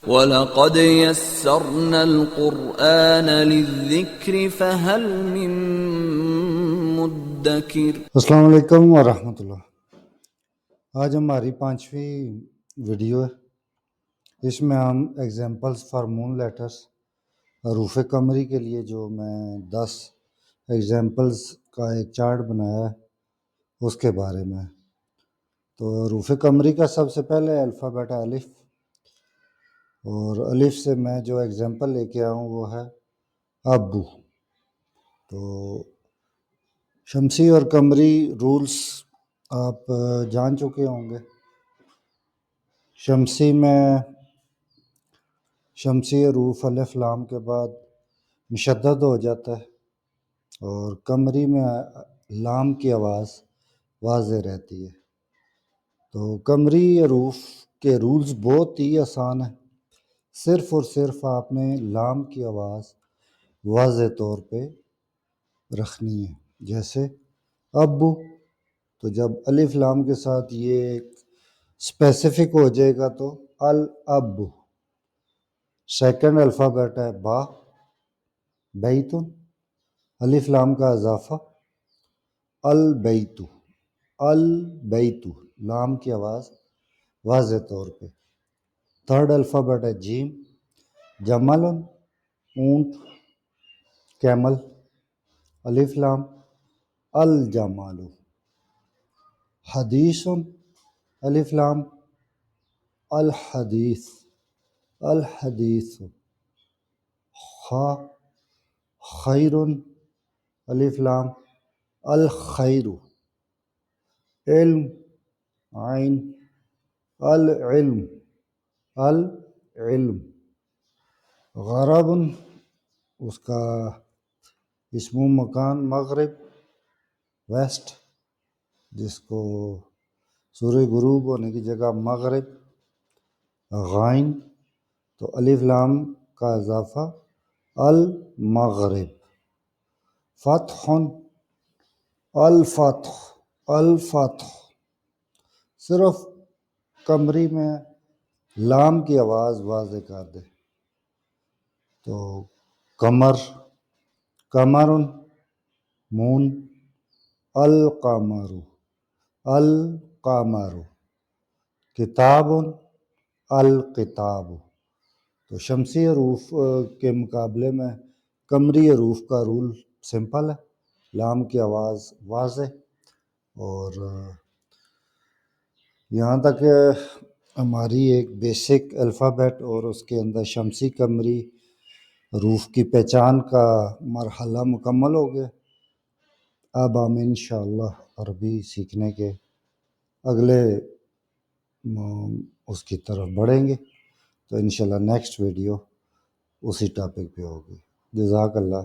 وَلَقَدْ يَسَّرْنَا الْقُرْآنَ لِلذِّكْرِ فَهَلْ مِن مُدَّكِرٍ۔ السلام علیکم ورحمۃ اللہ۔ آج ہماری 5ویں ویڈیو ہے۔ اس میں ہم ایگزامپلس فار مون لیٹرس حروف قمری کے لیے جو میں 10 ایگزامپلس کا ایک چارٹ بنایا ہے اس کے بارے میں۔ تو حروف قمری کا سب سے پہلے الفابیٹ ہے الف، اور الف سے میں جو ایگزامپل لے کے آؤں وہ ہے ابو۔ تو شمسی اور قمری رولز آپ جان چکے ہوں گے۔ شمسی میں شمسی حروف الف لام کے بعد مشدد ہو جاتا ہے، اور قمری میں لام کی آواز واضح رہتی ہے۔ تو قمری حروف کے رولز بہت ہی آسان ہیں، صرف اور صرف آپ نے لام کی آواز واضح طور پہ رکھنی ہے۔ جیسے ابو، تو جب الف لام کے ساتھ یہ اسپیسیفک ہو جائے گا تو الابو۔ سیکنڈ الفابیٹ ہے با، بیتن، الف لام کا اضافہ البیتو، البیتو، لام کی آواز واضح طور پہ۔ تھرڈ الفابیٹ ہے جیم، جمل، اونٹ، کیمل، الف لام الجمال، حدیث، الف لام الحدیث، الحدیث، خیر، الف لام الخیر، علم، عین، العلم، العلم، غرب، اس کا اسم و مکان مغرب، ویسٹ، جس کو سورج غروب ہونے کی جگہ مغرب، غائن، تو الف لام کا اضافہ المغرب، فتح، الفتح، الفتح، صرف قمری میں لام کی آواز واضح کر دے۔ تو قمر، قمر، مون، القمر، القمر، کتاب، الکتاب۔ تو شمسی حروف کے مقابلے میں قمری حروف کا رول سمپل ہے، لام کی آواز واضح۔ اور یہاں تک ہماری ایک بیسک الفابیٹ اور اس کے اندر شمسی قمری حروف کی پہچان کا مرحلہ مکمل ہو گیا۔ اب ہم انشاءاللہ عربی سیکھنے کے اگلے اس کی طرف بڑھیں گے۔ تو انشاءاللہ نیکسٹ ویڈیو اسی ٹاپک پہ ہوگی۔ جزاک اللہ۔